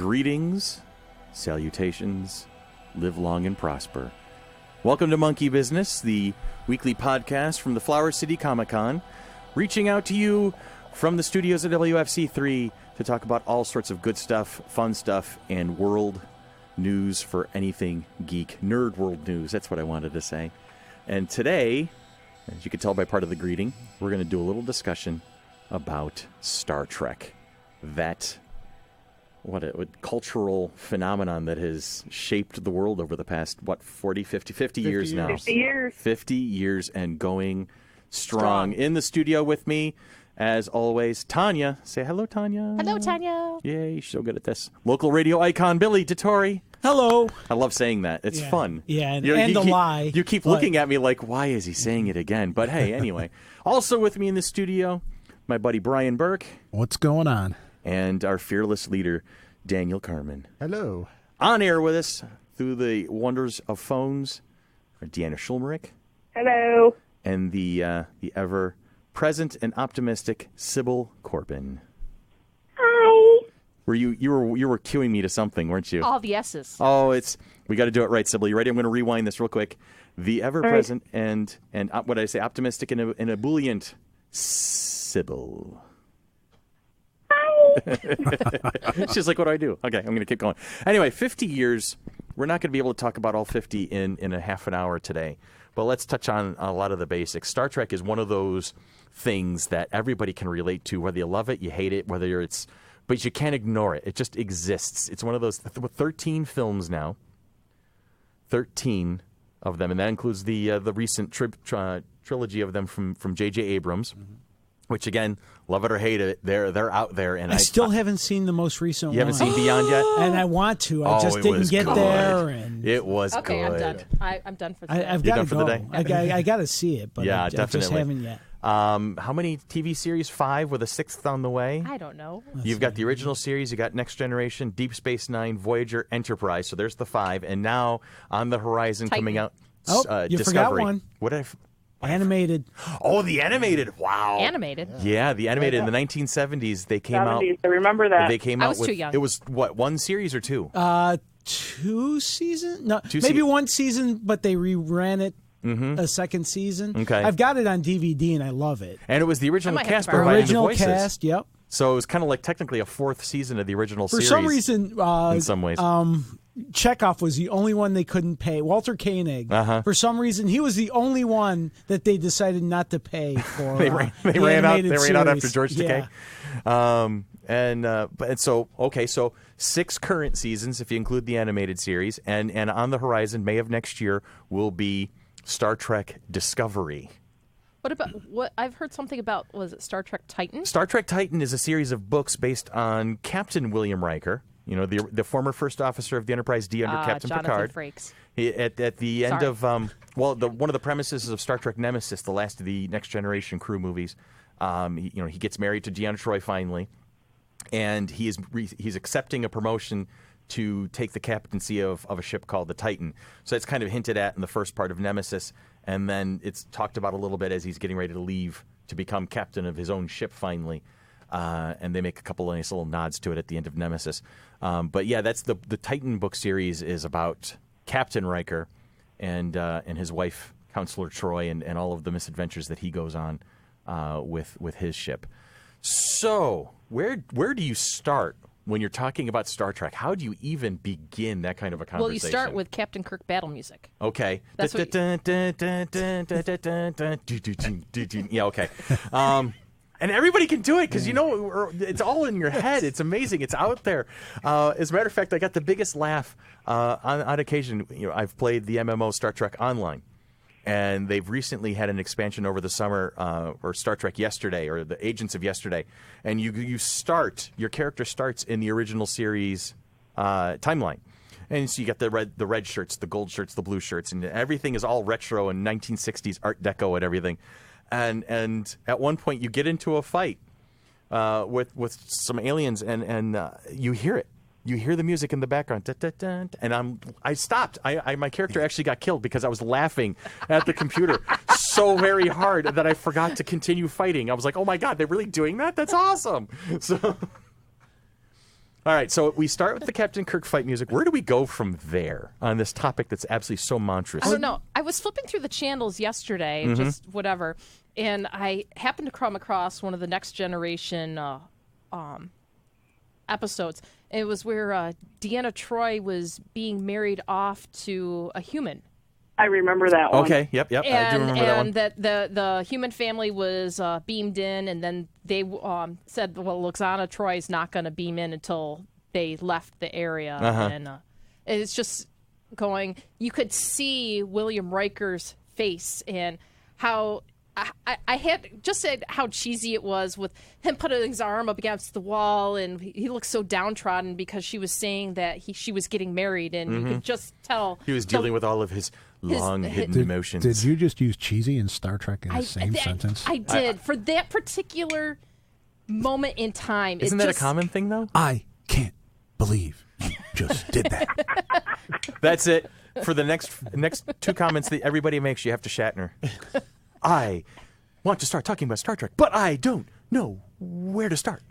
Greetings, salutations, live long and prosper. Welcome to Monkey Business, the weekly podcast from the Flower City Comic-Con, reaching out to you from the studios at WFC3 to talk about all sorts of good stuff, fun stuff, and world news for anything geek. Nerd world news, that's what I wanted to say. And today, as you can tell by part of the greeting, we're going to do a little discussion about Star Trek. That what a cultural phenomenon that has shaped the world over the past, 50 years now. 50 years. 50 years and going strong. In the studio with me, as always, Tanya. Say hello, Tanya. Hello, Tanya. Yay, she's so good at this. Local radio icon, Billy Dettori. Hello. I love saying that. It's fun. Yeah, and the lie. You keep looking at me like, why is he saying it again? But hey, anyway. Also with me in the studio, my buddy Brian Burke. What's going on? And our fearless leader, Daniel Carmen. Hello. On air with us through the wonders of phones are Deanna Schulmerich. Hello. And the ever-present and optimistic Sybil Corbin. Hi. You were cueing me to something, weren't you? All the S's. Oh, we got to do it right, Sybil. You ready? I'm going to rewind this real quick. The ever-present and what did I say? Optimistic and ebullient Sybil. She's like, what do I do? Okay, I'm going to keep going. Anyway, 50 years. We're not going to be able to talk about all 50 in a half an hour today, but let's touch on a lot of the basics. Star Trek is one of those things that everybody can relate to, whether you love it, you hate it, but you can't ignore it. It just exists. It's one of those 13 films now, 13 of them, and that includes the recent trilogy of them from J.J. Abrams. Mm-hmm. Which, again, love it or hate it, they're out there. And I still haven't seen the most recent one. You haven't seen Beyond yet? And I want to. I just didn't get good. there. And it was okay, good. I'm done. I'm done for today. I've got to for go. the day? I got to see it, but yeah, I definitely. just haven't yet. How many TV series? 5 with a 6th on the way? I don't know. You've got the original series. You got Next Generation, Deep Space Nine, Voyager, Enterprise. So there's the 5. And now on the horizon Titan. coming out, you Discovery. forgot one. What did Animated. Oh, the animated. Wow. Animated. Yeah, the animated in the 1970s. They came 70s. I remember that. They came I out was with, too young. It was, one series or 2? 2 seasons? No, Two maybe se- 1 season, but they reran it a second season. Okay. I've got it on DVD, and I love it. And it was the original I might have cast to borrow it. providing the Original voices. cast, yep. So it was kind of like technically a 4th season of the original For series. some reason, in some ways. Chekhov was the only one they couldn't pay. Walter Koenig. For some reason, he was the only one that they decided not to pay for. they ran out after George Yeah. Takei. So 6 current seasons if you include the animated series, and on the horizon, May of next year, will be Star Trek Discovery. What I've heard something about, was it Star Trek Titan? Star Trek Titan is a series of books based on Captain William Riker. You know, the former first officer of the Enterprise D under Captain Jonathan Picard. Frakes. At the end Sorry. of one of the premises of Star Trek Nemesis, the last of the Next Generation crew movies, he gets married to Deanna Troi finally, and he's accepting a promotion to take the captaincy of a ship called the Titan. So it's kind of hinted at in the first part of Nemesis, and then it's talked about a little bit as he's getting ready to leave to become captain of his own ship finally. And they make a couple of nice little nods to it at the end of Nemesis. But yeah, that's the Titan book series is about Captain Riker and his wife, Counselor Troy, and all of the misadventures that he goes on with his ship. So where do you start when you're talking about Star Trek? How do you even begin that kind of a conversation? Well, you start with Captain Kirk battle music. Okay. That's what Yeah, okay. And everybody can do it because, it's all in your head. It's amazing. It's out there. As a matter of fact, I got the biggest laugh on occasion. I've played the MMO Star Trek Online, and they've recently had an expansion over the summer, or Star Trek Yesterday, or the Agents of Yesterday. And your character starts in the original series timeline. And so you got the red shirts, the gold shirts, the blue shirts, and everything is all retro and 1960s Art Deco and everything. And at one point you get into a fight with some aliens, and you hear it. You hear the music in the background, and I stopped. My character actually got killed because I was laughing at the computer so very hard that I forgot to continue fighting. I was like, "Oh my god, they're really doing that? That's awesome!" All right, so we start with the Captain Kirk fight music. Where do we go from there on this topic that's absolutely so monstrous? I don't know. I was flipping through the channels yesterday, just whatever, and I happened to come across one of the Next Generation episodes. It was where Deanna Troi was being married off to a human. I remember that one. Okay, yep. I do remember that one. And that the human family was beamed in, and then they said, well, Luxana Troy's not going to beam in until they left the area. And it's just going, you could see William Riker's face and how I had just said how cheesy it was with him putting his arm up against the wall, and he looked so downtrodden because she was saying that she was getting married, and you could just tell he was dealing with all of his long hidden emotions. Did you just use cheesy and Star Trek in the same sentence? I did. For that particular moment in time. Isn't that a common thing, though? I can't believe you just did that. That's it. For the next two comments that everybody makes, you have to Shatner. I want to start talking about Star Trek, but I don't know where to start.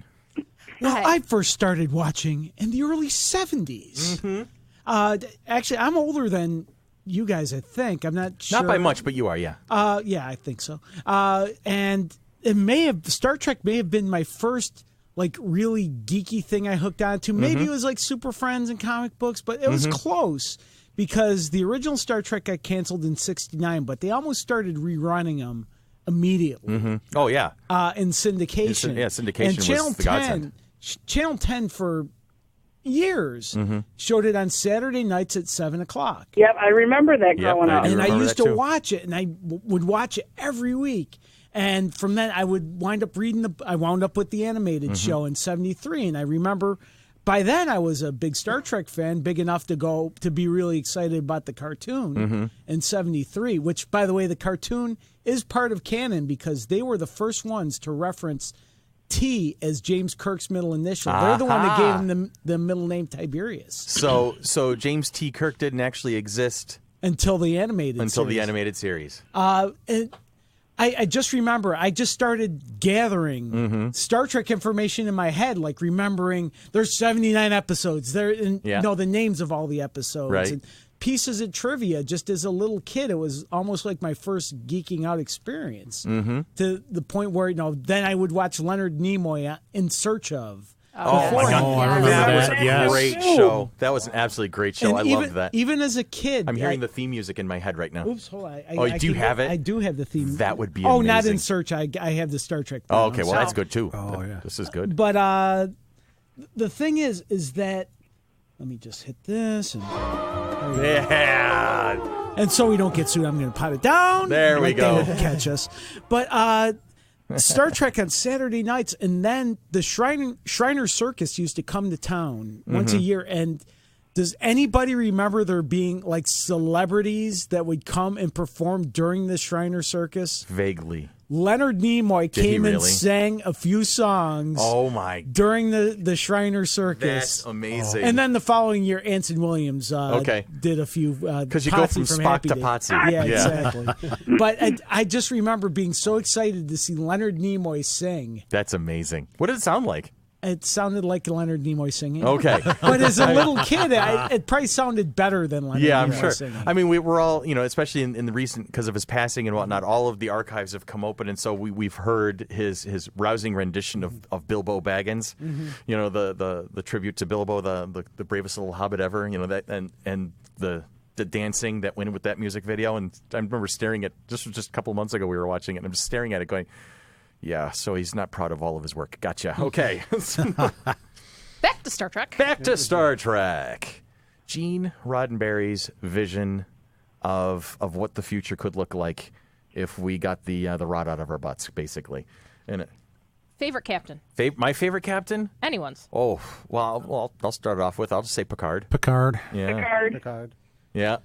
Well, I first started watching in the early 70s. Actually, I'm older than you guys, I think. I'm not sure. Not by much, but you are, yeah. Yeah, I think so. And Star Trek may have been my first really geeky thing I hooked onto. Maybe it was like Super Friends and comic books, but it was close. Because the original Star Trek got canceled in '69, but they almost started rerunning them immediately. Oh, yeah. In syndication. Syndication and Channel was the godsend. Channel 10 for years showed it on Saturday nights at 7 o'clock. Yep, I remember that growing up. And I used to watch it, and I would watch it every week. And from then, I would wind up I wound up with the animated show in '73, and I remember. By then, I was a big Star Trek fan, big enough to be really excited about the cartoon in '73, which, by the way, the cartoon is part of canon because they were the first ones to reference T as James Kirk's middle initial. They're the one that gave him the middle name Tiberius. So James T. Kirk didn't actually exist until the animated series. I just remember, I just started gathering Star Trek information in my head, remembering there's 79 episodes. The names of all the episodes. Right. And pieces of trivia. Just as a little kid, it was almost like my first geeking out experience. To the point where, then I would watch Leonard Nimoy In Search Of. Oh, my God. I remember that. Was a great show. That was an absolutely great show. I loved that. Even as a kid. I'm hearing the theme music in my head right now. Oops, hold on. Do you have it? I do have the theme. That would be amazing. Oh, not In Search. I have the Star Trek theme. Oh, okay. Well, that's good, too. Oh, yeah. This is good. But the thing is that, let me just hit this. Yeah. And so we don't get sued, I'm going to pot it down. There we go. They catch us. But Star Trek on Saturday nights, and then the Shriner Circus used to come to town once a year. And does anybody remember there being celebrities that would come and perform during the Shriner Circus? Vaguely. Leonard Nimoy came and sang a few songs. Oh my! During the Shriner Circus. That's amazing. And then the following year, Anson Williams did a few. Because you go from Spock to Potsy. Yeah, exactly. But I just remember being so excited to see Leonard Nimoy sing. That's amazing. What did it sound like? It sounded like Leonard Nimoy singing. Okay. But as a little kid, it probably sounded better than Leonard Nimoy singing. I mean, we're all, especially in the recent, because of his passing and whatnot, all of the archives have come open, and so we've heard his rousing rendition of Bilbo Baggins, the tribute to Bilbo, the bravest little hobbit ever, that and the dancing that went with that music video. And I remember staring at, just a couple months ago we were watching it, and I'm just staring at it going, yeah, so he's not proud of all of his work. Gotcha. Okay. Back to Star Trek. Back to Star Trek. Gene Roddenberry's vision of what the future could look like if we got the rod out of our butts, basically. And favorite captain? My favorite captain? Anyone's. Oh, well, I'll start it off with, I'll just say Picard. Picard. Yeah. Kirk. Yeah.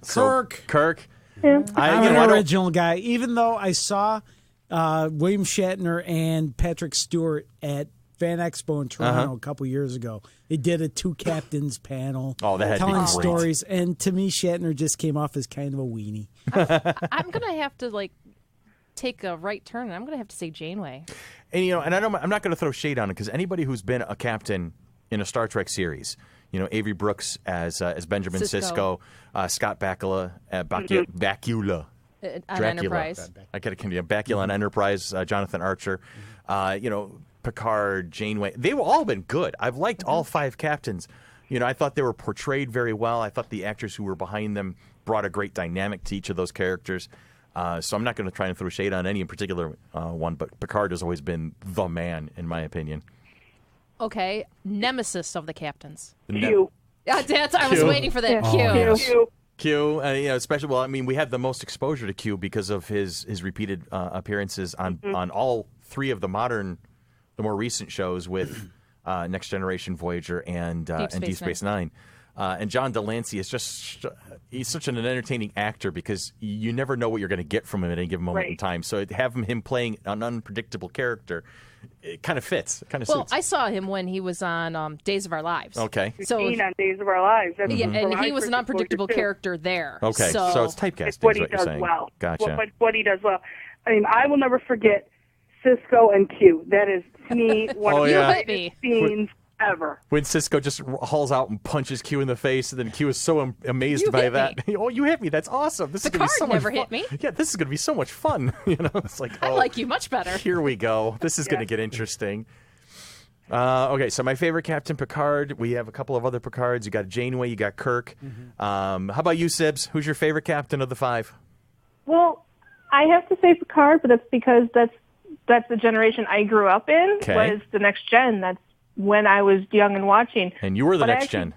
I'm an original guy, even though I saw William Shatner and Patrick Stewart at Fan Expo in Toronto a couple years ago. They did a two captains panel. Oh, that had telling to be great. stories, and to me, Shatner just came off as kind of a weenie. I'm gonna have to take a right turn, and I'm gonna have to say Janeway. And I'm not going to throw shade on it because anybody who's been a captain in a Star Trek series. You know, Avery Brooks as Benjamin Sisko, Scott Bakula, Bakula. On Enterprise. I got to Bakula on Enterprise, Jonathan Archer, you know, Picard, Janeway. They've all been good. I've liked all 5 captains. You know, I thought they were portrayed very well. I thought the actors who were behind them brought a great dynamic to each of those characters. So I'm not going to try and throw shade on any in particular one, but Picard has always been the man, in my opinion. Okay, nemesis of the captains. Q. I was waiting for that. Q. Yes. Q, you know, especially, well, I mean, we had the most exposure to Q because of his repeated appearances on all 3 of the more recent shows with Next Generation, Voyager, and Deep Space Nine. And John Delancey is he's such an entertaining actor because you never know what you're going to get from him at any given moment in time. So having him playing an unpredictable character, it kind of fits. It kind of suits. I saw him when he was on Days of Our Lives. Okay. So on Days of Our Lives. And he was an unpredictable character there. Okay. So it's typecasting. It's what he you're does saying. well. Gotcha. What he does well. I mean, I will never forget Sisko and Q. That is, to me, one of the greatest scenes ever. When Sisko just hauls out and punches Q in the face, and then Q is so amazed by that. Oh, you hit me. That's awesome. This is going to be so much fun. hit me. Yeah, this is going to be so much fun. You know, it's like, I like you much better. Here we go. This is going to get interesting. Okay, so my favorite Captain Picard. We have a couple of other Picards. You got Janeway. You got Kirk. How about you, Sibs? Who's your favorite captain of the 5? Well, I have to say Picard, but that's because that's the generation I grew up in. Was the Next Gen. That's when I was young and watching. And you were the Next Gen.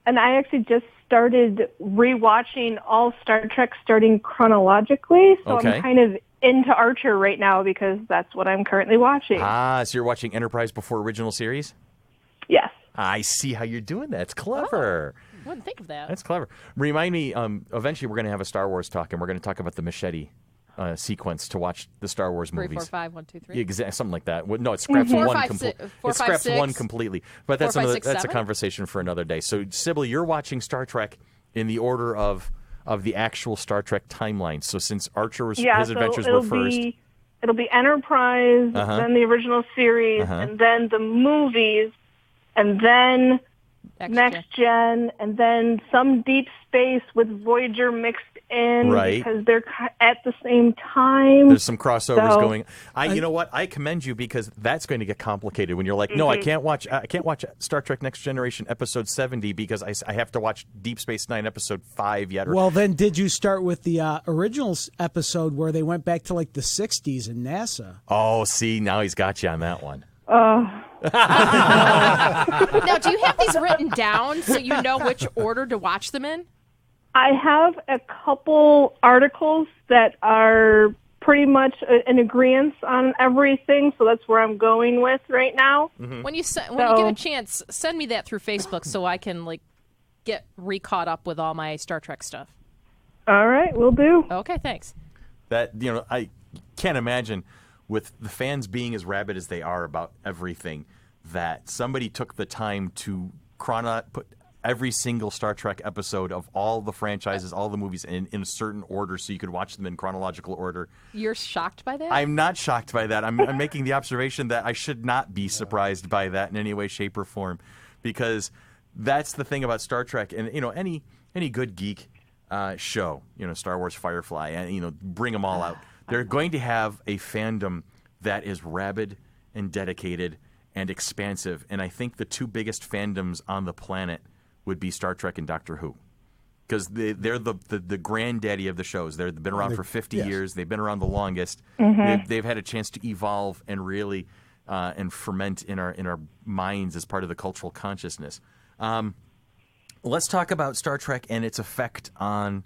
And I actually just started rewatching all Star Trek starting chronologically, so I'm kind of into Archer right now because that's what I'm currently watching. So you're watching Enterprise before original series? Yes. I see how you're doing that. It's clever. I wouldn't think of that. That's clever. Remind me, eventually we're going to have a Star Wars talk, and we're going to talk about the machete sequence to watch the Star Wars 3, movies. 4, 5, 1, 2, 3. Exactly, something like that. No, it scraps one completely. But that's 4, 5, 6, that's a 7? conversation for another day. So, Sibyl, you're watching Star Trek in the order of the actual Star Trek timeline. So, since Archer was his adventures were first, it'll be Enterprise, then the original series, and then the movies, and then Next Gen, and then some Deep Space with Voyager mixed in because they're at the same time. There's some crossovers going. You know what? I commend you because that's going to get complicated when you're like, no, I can't watch Star Trek Next Generation episode 70 because I have to watch Deep Space Nine episode 5 yet. Well, then did you start with the original episode where they went back to like the 60s in NASA? Oh, see, now he's got you on that one. Now, do you have these written down so you know which order to watch them in? I have a couple articles that are pretty much in agreement on everything, so that's where I'm going with right now. When you get a chance, send me that through Facebook so I can get re-caught up with all my Star Trek stuff. All right, will do. Okay, thanks. That I can't imagine with the fans being as rabid as they are about everything that somebody took the time to put every single Star Trek episode of all the franchises, all the movies in a certain order so you could watch them in chronological order. You're shocked by that? I'm not shocked by that. I'm making the observation that I should not be surprised by that in any way, shape, or form because that's the thing about Star Trek and any good geek show, Star Wars, Firefly, and bring them all out. They're going to have a fandom that is rabid and dedicated and expansive, and I think the 2 biggest fandoms on the planet would be Star Trek and Doctor Who, because they're the granddaddy of the shows. They've been around for 50 years. They've been around the longest. They've had a chance to evolve and really and ferment in our minds as part of the cultural consciousness. Let's talk about Star Trek and its effect on.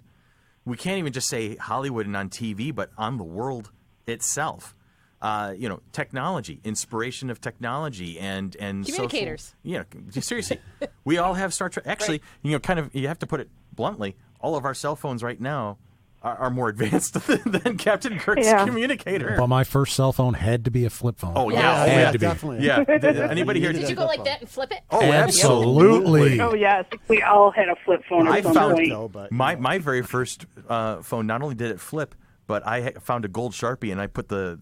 We can't even just say Hollywood and on TV, but on the world itself. Technology, inspiration of technology, and communicators. Seriously, we all have Star Trek. Actually, you have to put it bluntly. All of our cell phones right now are more advanced than Captain Kirk's communicator. But my first cell phone had to be a flip phone. Oh yeah, had to be. Definitely. Yeah. Anybody here? Did you go like that and flip it? Oh, absolutely. Oh yes, we all had a flip phone at some point. My very first phone, not only did it flip, but I found a gold Sharpie and I put the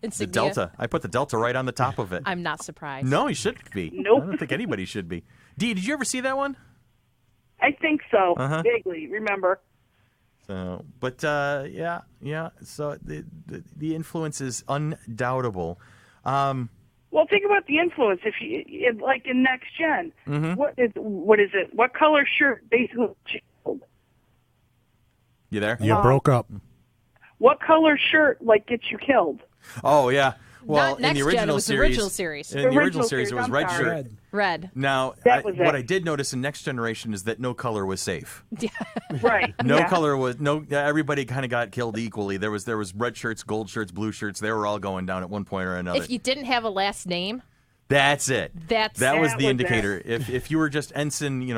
Insignia. Delta. I put the Delta right on the top of it. I'm not surprised. No, you shouldn't be. Nope. I don't think anybody should be. Dee, did you ever see that one? I think so. Vaguely, remember. So, but yeah. So the influence is undoubtable. Well, think about the influence. If you like in Next Gen, what is it? What color shirt basically? You there? You broke up. What color shirt gets you killed? Oh yeah. Well, Not Next in the Gen, original it was the series, original series. In the original series, it was I'm red sorry. shirt. Red. Now, That was what it. I did notice in Next Generation is that no color was safe. Right. No yeah. color was everybody kind of got killed equally. There was red shirts, gold shirts, blue shirts. They were all going down at one point or another. If you didn't have a last name, That's it. That was That the was indicator. If you were just ensign,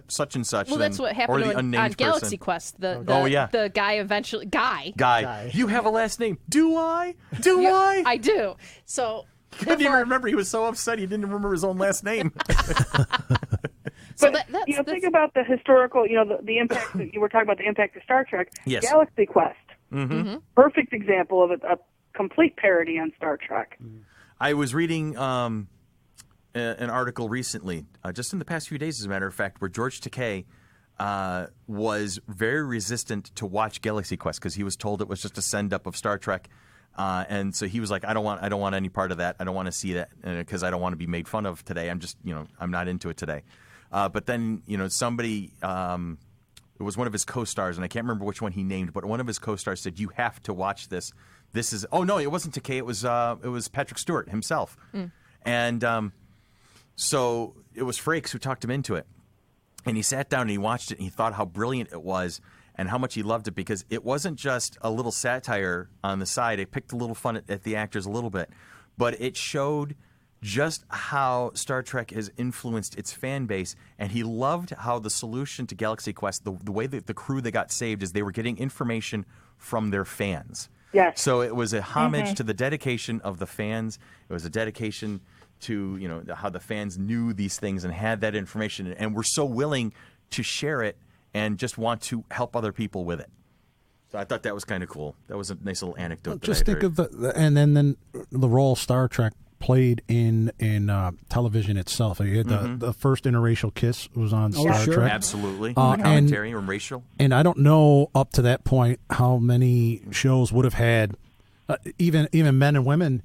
such and such. well, then, that's what or happened the on unnamed Galaxy person. Quest. yeah. The guy eventually Guy. You have a last name. Do I? Do I? I do. So couldn't even remember. He was so upset he didn't remember his own last name. So But that's think about the historical. The impact. You were talking about the impact of Star Trek. Yes. Galaxy Quest. Perfect example of a complete parody on Star Trek. I was reading an article recently, just in the past few days, as a matter of fact, where George Takei was very resistant to watch Galaxy Quest because he was told it was just a send up of Star Trek, and so he was like, I don't want any part of that. I don't want to see that because I don't want to be made fun of today. I'm just I'm not into it today. But then somebody. It was one of his co-stars, and I can't remember which one he named, but one of his co-stars said, "You have to watch this. This is." Oh no, it wasn't Takei. It was Patrick Stewart himself, and so it was Frakes who talked him into it. And he sat down and he watched it, and he thought how brilliant it was and how much he loved it because it wasn't just a little satire on the side. It picked a little fun at the actors a little bit, but it showed just how Star Trek has influenced its fan base, and he loved how the solution to Galaxy Quest, the way that the crew that got saved, is they were getting information from their fans. Yes. So it was a homage to the dedication of the fans. It was a dedication to how the fans knew these things and had that information, and were so willing to share it and just want to help other people with it. So I thought that was kind of cool. That was a nice little anecdote. Just think of then the role Star Trek played in television itself. You had the first interracial kiss was on Star Trek. Absolutely. Commentary and racial. And I don't know up to that point how many shows would have had even men and women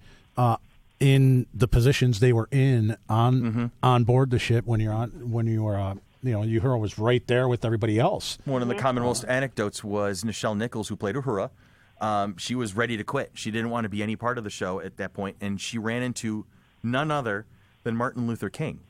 in the positions they were in on board the ship when Uhura was right there with everybody else. One of the commonmost anecdotes was Nichelle Nichols, who played Uhura. She was ready to quit. She didn't want to be any part of the show at that point, and she ran into none other than Martin Luther King.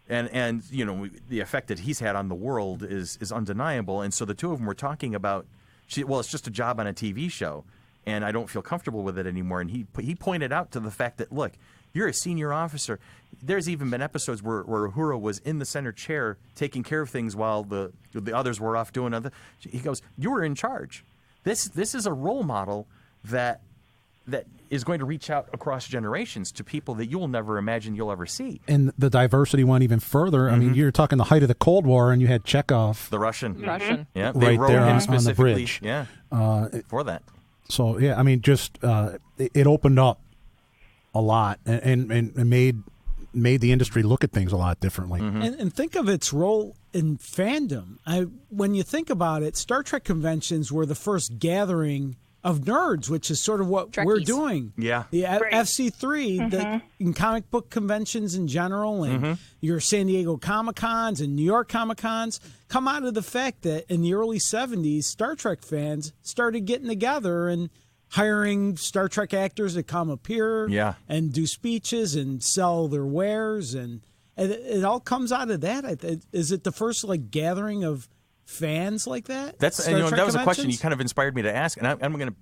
And the effect that he's had on the world is undeniable. And so the two of them were talking about, it's just a job on a TV show, and I don't feel comfortable with it anymore. And he pointed out to the fact that, look, you're a senior officer. There's even been episodes where Uhura was in the center chair taking care of things while the others were off doing other. He goes, you were in charge. This is a role model that is going to reach out across generations to people that you will never imagine you'll ever see. And the diversity went even further. I mean, you're talking the height of the Cold War, and you had Chekhov, the Russian, yeah, they right there him on the bridge, for that. So yeah, I mean, just it opened up a lot and made the industry look at things a lot differently. And think of its role in fandom. When you think about it, Star Trek conventions were the first gathering of nerds, which is sort of what Trekkies. we're doing. Yeah. The FC3, in comic book conventions in general, and your San Diego Comic-Cons and New York Comic-Cons come out of the fact that in the early 70s, Star Trek fans started getting together and hiring Star Trek actors to come appear and do speeches and sell their wares, and it all comes out of that. Is it the first gathering of fans like that? That was a question you kind of inspired me to ask, and I'm going to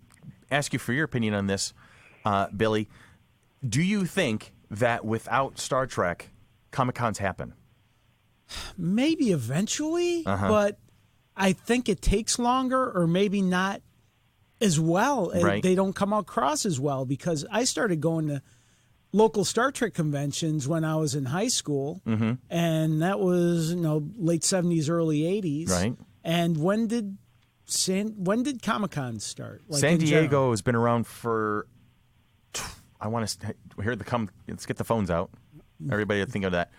ask you for your opinion on this, Billy. Do you think that without Star Trek, Comic-Cons happen? Maybe eventually, but I think it takes longer, or maybe not as well. Right. They don't come across as well, because I started going to local Star Trek conventions when I was in high school, and that was late 70s, early 80s. Right. And when did when did Comic-Con start? Like San Diego has been around for. I want to hear let's get the phones out. Everybody think of that.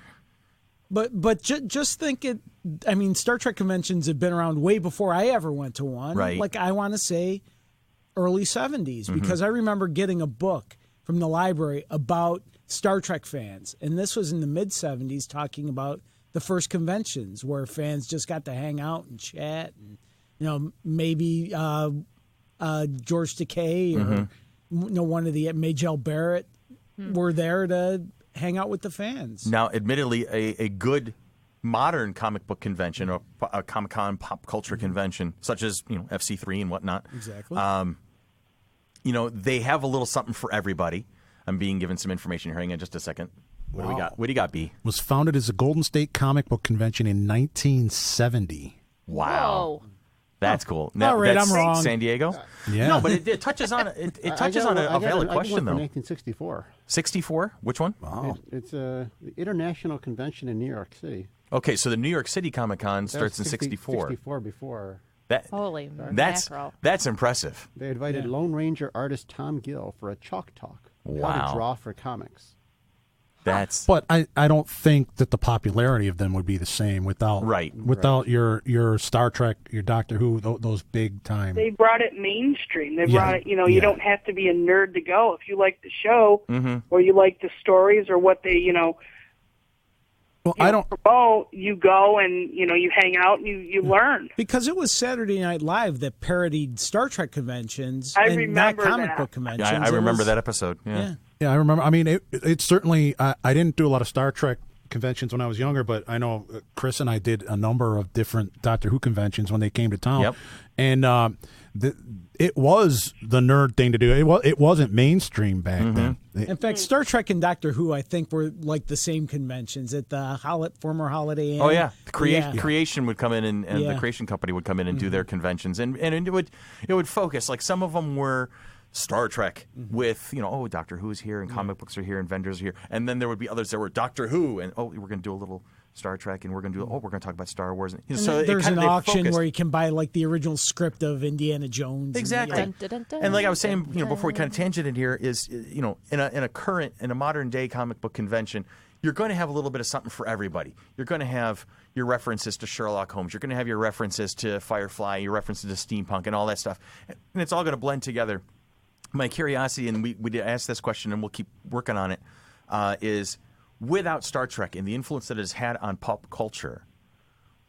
But just think it. I mean, Star Trek conventions have been around way before I ever went to one. Right. Like I want to say early 70s because I remember getting a book from the library about Star Trek fans, and this was in the mid 70s, talking about the first conventions where fans just got to hang out and chat, and maybe George Takei or one of the Majel Barrett were there to hang out with the fans. Now, admittedly, a good modern comic book convention or a Comic-Con pop culture convention, such as FC3 and whatnot. Exactly. They have a little something for everybody. I'm being given some information here. Hang on just a second. What do we got? What do you got, B? Was founded as a Golden State Comic Book Convention in 1970. Wow. Whoa. That's cool. All right, that's I'm wrong. San Diego? Yeah. No, but it touches on it touches on a valid question, though. 1964. 64? Which one? Wow. It's the International Convention in New York City. Okay, so the New York City Comic-Con starts in 64. 64 before. Holy That's mackerel. that's impressive. They invited Lone Ranger artist Tom Gill for a chalk talk. How Wow. to draw for comics. That's But I don't think that the popularity of them would be the same without your Star Trek, your Doctor Who, those big time. They brought it mainstream. They brought it, you don't have to be a nerd to go. If you like the show or you like the stories or what they, Well, I don't promote, you go and, you hang out and you learn. Because it was Saturday Night Live that parodied Star Trek conventions I and not remember comic that. book conventions. I remember that episode. Yeah. Yeah, I remember. I mean, it certainly. I didn't do a lot of Star Trek conventions when I was younger, but I know Chris and I did a number of different Doctor Who conventions when they came to town. Yep. And it was the nerd thing to do. It wasn't mainstream back then. In fact, Star Trek and Doctor Who, I think, were like the same conventions at the former Holiday Inn. Oh yeah, Creation would come in and the Creation Company would come in and do their conventions, and it would focus. Like some of them were Star Trek with Doctor Who's here and comic books are here and vendors are here, and then there would be others that were Doctor Who and we're going to do a little Star Trek and we're going to talk about Star Wars. And, so there's an auction where you can buy like the original script of Indiana Jones. Exactly. And like I was saying, before we kind of tangented here is, in a modern day comic book convention, you're going to have a little bit of something for everybody. You're going to have your references to Sherlock Holmes. You're going to have your references to Firefly, your references to steampunk and all that stuff. And it's all going to blend together. My curiosity, and we did ask this question and we'll keep working on it, is without Star Trek and the influence that it has had on pop culture,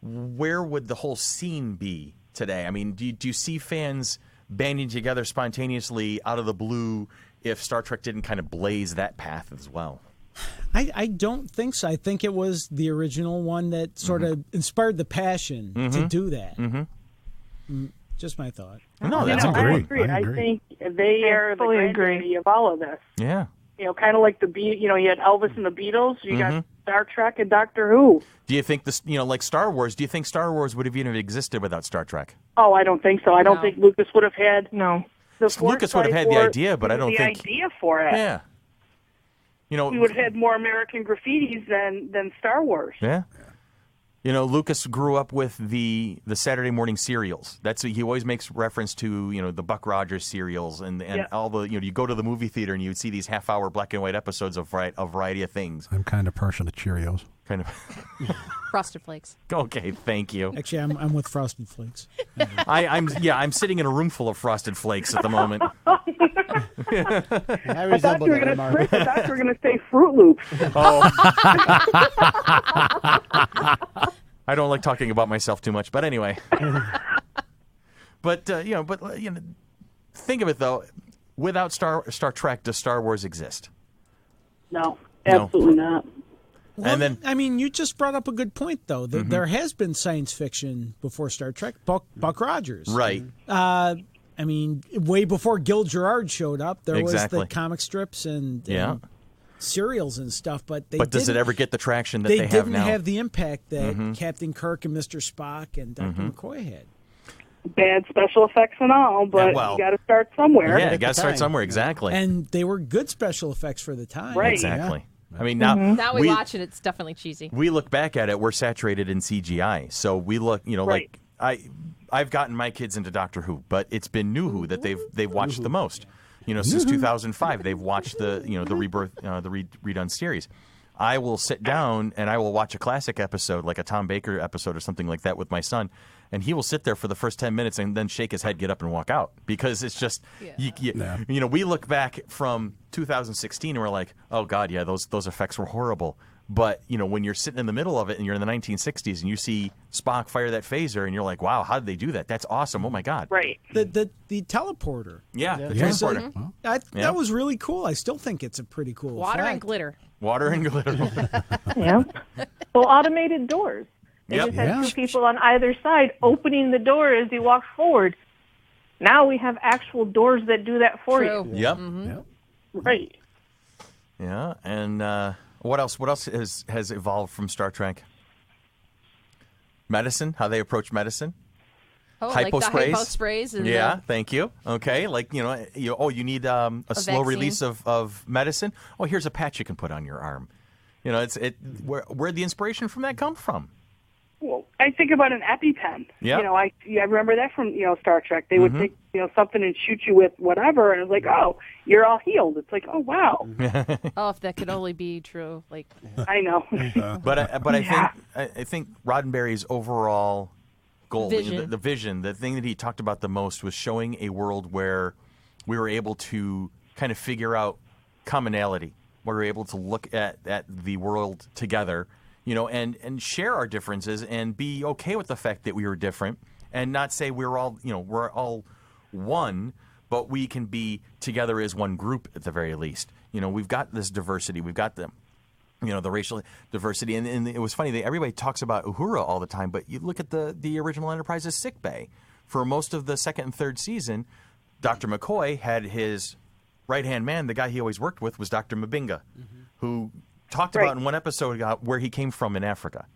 where would the whole scene be today? I mean, do you see fans banding together spontaneously out of the blue if Star Trek didn't kind of blaze that path as well? I don't think so. I think it was the original one that sort of inspired the passion to do that. Just my thought. No, that's I great. agree. I think they are the granddaddy of all of this. Yeah. Kind of like you had Elvis and the Beatles. You got Star Trek and Doctor Who. Do you think this, like Star Wars? Do you think Star Wars would have even existed without Star Trek? Oh, I don't think so. I don't think Lucas would have had Lucas would have had the idea, but I don't think the idea for it. Yeah. We would have had more American graffitis than Star Wars. Yeah. Lucas grew up with the Saturday morning serials. He always makes reference to, the Buck Rogers serials and all the, you go to the movie theater and you would see these half-hour black and white episodes of a variety of things. I'm kind of partial to Cheerios. Kind of. Frosted Flakes. Okay, thank you. Actually, I'm with Frosted Flakes. I'm sitting in a room full of Frosted Flakes at the moment. I thought you were going to say Fruit Loops. Oh. I don't like talking about myself too much, but anyway. But think of it though. Without Star Trek, does Star Wars exist? No, absolutely not. Well, and then, I mean, you just brought up a good point, though. There has been science fiction before Star Trek. Buck Rogers, right? I mean, way before Gil Gerard showed up, there was the comic strips and serials and stuff. But does it ever get the traction that they have now? They didn't have the impact that Captain Kirk and Mr. Spock and Dr. McCoy had. Bad special effects and all, but you got to start somewhere. Yeah, you got to start somewhere, exactly. And they were good special effects for the time. Right. Exactly. Yeah. I mean, now we watch it, it's definitely cheesy. We look back at it, we're saturated in CGI. So we look, like I've gotten my kids into Doctor Who, but it's been New Who that they've watched the most. Since 2005, they've watched the rebirth, the redone series. I will sit down and I will watch a classic episode, like a Tom Baker episode or something like that, with my son, and he will sit there for the first 10 minutes and then shake his head, get up, and walk out, because it's just we look back from 2016 and we're like, oh God, yeah, those effects were horrible. But when you're sitting in the middle of it and you're in the 1960s and you see Spock fire that phaser and you're like, wow, how did they do that? That's awesome. Oh my God. Right. The teleporter. Yeah, the transporter. That was really cool. I still think it's a pretty cool Water effect. and glitter. Water and glitter. Yeah. Well, automated doors. They just had 2 people on either side opening the door as you walk forward. Now we have actual doors that do that for you. Yep. Yep. Right. Yeah, and what else? What else has evolved from Star Trek? Medicine, how they approach medicine. Oh, hypo like the sprays. hypo sprays. And Thank you. Okay, like you need a slow vaccine. release of medicine. Oh, here's a patch you can put on your arm. Where'd the inspiration from that come from? Well, I think about an EpiPen. Yeah. I remember that from Star Trek. They would take something and shoot you with whatever, and it was like, oh, you're all healed. It's like, oh wow. Oh, if that could only be true. Like I know. But I think Roddenberry's overall goal, Vision. the vision, the thing that he talked about the most was showing a world where we were able to kind of figure out commonality. We were able to look at the world together. And share our differences and be okay with the fact that we were different, and not say we're all one, but we can be together as one group at the very least. We've got this diversity. We've got the racial diversity. And it was funny, everybody talks about Uhura all the time, but you look at the original Enterprise's sick bay. For most of the second and third season, Dr. McCoy had his right-hand man, the guy he always worked with, was Dr. Mbinga, who talked about in one episode where he came from in Africa.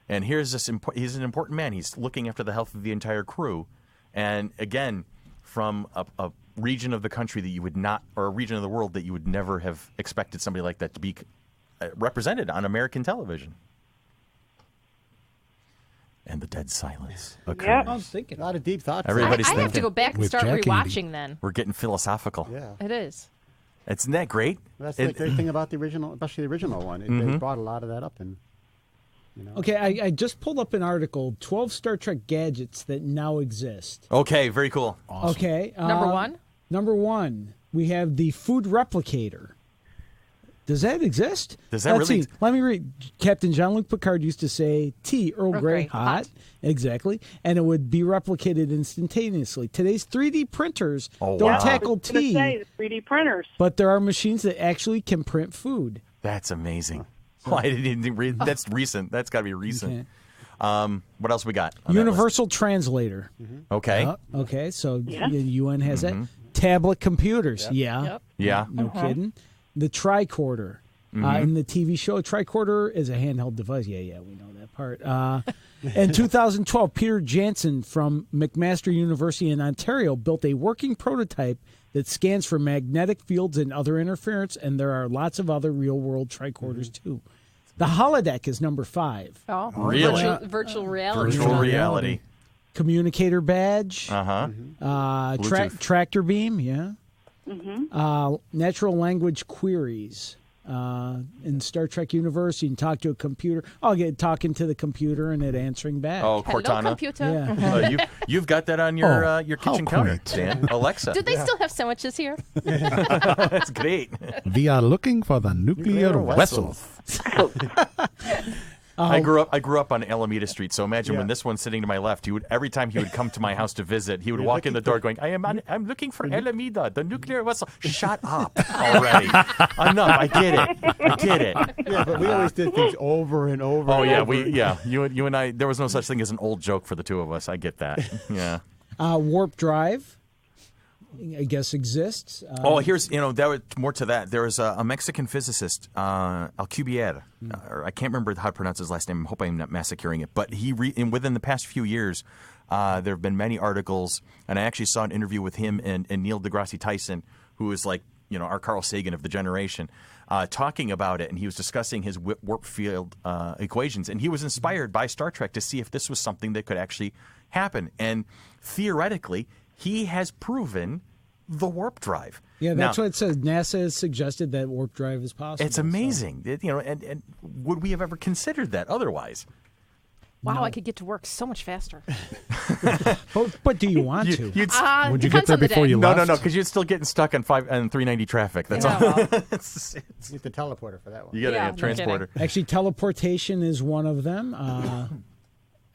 And here's he's an important man. He's looking after the health of the entire crew. And again, from a region of the country that you would not, or a region of the world that you would never have expected somebody like that to be represented on American television. And the dead silence occurs. Yeah. I was thinking. A lot of deep thoughts. Everybody's I have to go back and With start Jack rewatching then. We're getting philosophical. Yeah. It is. Isn't that great? That's the great thing about the original, especially the original one. They brought a lot of that up. And Okay, I just pulled up an article, 12 Star Trek gadgets that now exist. Okay, very cool. Awesome. Okay. Number one? Number one, we have the food replicator. Does that exist? Does that Let's really see. Let me read. Captain Jean-Luc Picard used to say, tea, Earl Grey, hot. Exactly. And it would be replicated instantaneously. Today's 3D printers don't tackle tea, The 3D printers. but there are machines that actually can print food. That's amazing. I didn't read. That's recent. That's got to be recent. What else we got? Universal translator. Okay. Okay, so the UN has that. Tablet computers. Yeah. Yep. Yeah. No kidding. The tricorder. In the TV show, a tricorder is a handheld device. Yeah, we know that part. In 2012, Peter Jansen from McMaster University in Ontario built a working prototype that scans for magnetic fields and other interference, and there are lots of other real-world tricorders, too. The holodeck is number 5. Oh, Really? Virtual reality. Virtual reality. Communicator badge. Bluetooth. Tractor beam, yeah. Natural language queries. In Star Trek Universe, you can talk to a computer. I'll get talking to the computer and it answering back. Oh, Hello, Cortana. computer. Yeah. You've got that on your kitchen counter, quaint. Dan. Alexa. Do they still have sandwiches here? That's great. We are looking for the nuclear vessel. I grew up on Alameda Street, so imagine when this one's sitting to my left, every time he would come to my house to visit, he would walk in the door going, I'm looking for Alameda, the nuclear vessel. Shut up already. Enough. I get it. yeah, but we always did things over and over. Oh, and yeah, over. you and I, there was no such thing as an old joke for the two of us. I get that. Yeah. Warp drive, I guess, exists. Here's, there was more to that. There was a Mexican physicist, Alcubierre, or I can't remember how to pronounce his last name. I hope I'm not massacring it. But within the past few years, there have been many articles, and I actually saw an interview with him and Neil deGrasse Tyson, who is like, our Carl Sagan of the generation. talking about it, and he was discussing his warp field equations, and he was inspired by Star Trek to see if this was something that could actually happen. And theoretically, he has proven the warp drive. Yeah, that's what it says. NASA has suggested that warp drive is possible. It's amazing. So. And would we have ever considered that otherwise? Wow, I could get to work so much faster. but do you want to? Would you get there before you left? No, because you're still getting stuck on 390 traffic. That's all. You get the teleporter for that one. You got a transporter. Actually, teleportation is one of them.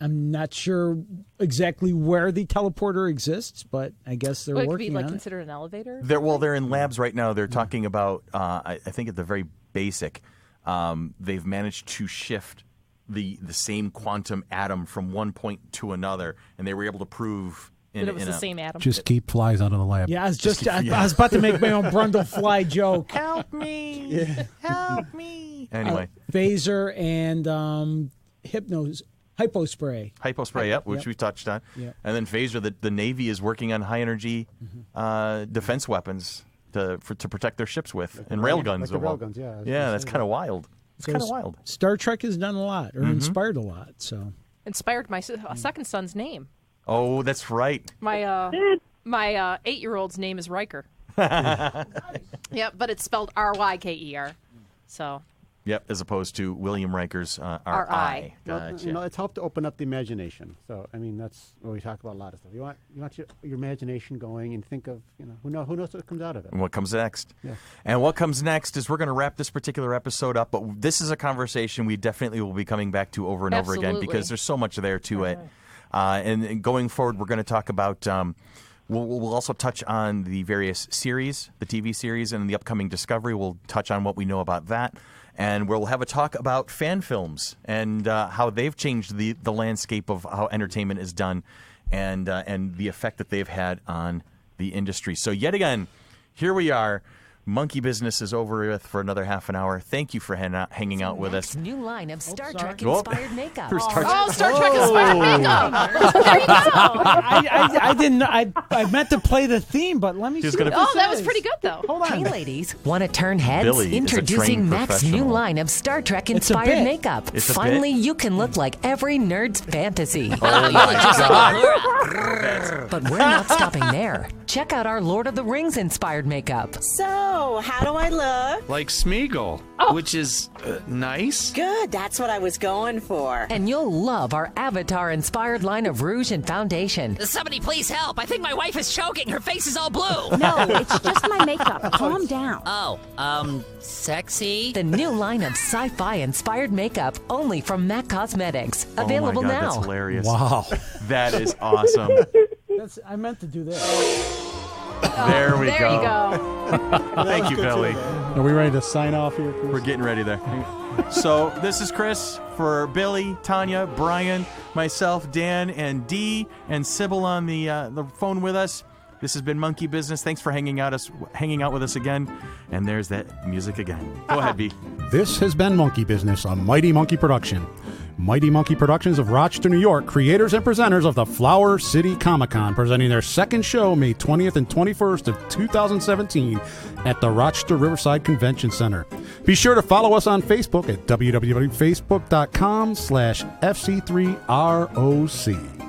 I'm not sure exactly where the teleporter exists, but I guess they're working on it. Could be considered an elevator? They're in labs right now. They're talking about, I think at the very basic, they've managed to shift the same quantum atom from one point to another, and they were able to prove that it was the same atom. Just keep flies out of the lab. Yeah, I was about to make my own Brundle fly joke. Help me! Yeah. Help me! Anyway, phaser and hypospray. Hypospray, which we touched on. Yep. And then phaser, the Navy is working on high energy defense weapons to protect their ships with, and railguns. Like the railguns, yeah. Yeah, that's kind of wild. It's kind of wild. Star Trek has done a lot, or inspired a lot. So inspired my second son's name. Oh, that's right. My 8-year-old's name is Riker. Yeah, but it's spelled R-Y-K-E-R. So. Yep, as opposed to William Riker's R-I. Gotcha. It's helped to open up the imagination. So, I mean, that's what we talk about a lot of stuff. You want your imagination going and think of, who knows what comes out of it. And what comes next. Yeah. And what comes next is we're going to wrap this particular episode up, but this is a conversation we definitely will be coming back to over and over again because there's so much there to it. And going forward, we're going to talk about... We'll also touch on the various series, the TV series, and the upcoming Discovery. We'll touch on what we know about that. And we'll have a talk about fan films and how they've changed the landscape of how entertainment is done and the effect that they've had on the industry. So yet again, here we are. Monkey Business is over with for another half an hour. Thank you for hanging out with us. New line of Star Trek inspired makeup. Star Trek inspired makeup. There you go. I didn't. I meant to play the theme, but let me see. That was pretty good though. Hold on. Hey, ladies, want to turn heads? Billy Introducing Mac's new line of Star Trek inspired makeup. Finally, you can look like every nerd's fantasy. Oh my God. But we're not stopping there. Check out our Lord of the Rings inspired makeup. So, how do I look? Like Smeagol, which is nice. Good, that's what I was going for. And you'll love our Avatar-inspired line of rouge and foundation. Somebody please help. I think my wife is choking. Her face is all blue. No, it's just my makeup. Calm down. Oh, sexy? The new line of sci-fi inspired makeup only from MAC Cosmetics. Available oh my God, now. That's hilarious. Wow. That is awesome. I meant to do this. There we go. There you go. Thank you, Billy. Are we ready to sign off here, Chris? We're getting ready there. So this is Chris for Billy, Tanya, Brian, myself, Dan, and Dee, and Sybil on the phone with us. This has been Monkey Business. Thanks for hanging out with us again. And there's that music again. Go ahead, B. This has been Monkey Business, a Mighty Monkey production. Mighty Monkey Productions of Rochester, New York, creators and presenters of the Flower City Comic-Con, presenting their second show May 20th and 21st of 2017 at the Rochester Riverside Convention Center. Be sure to follow us on Facebook at www.facebook.com/FC3ROC.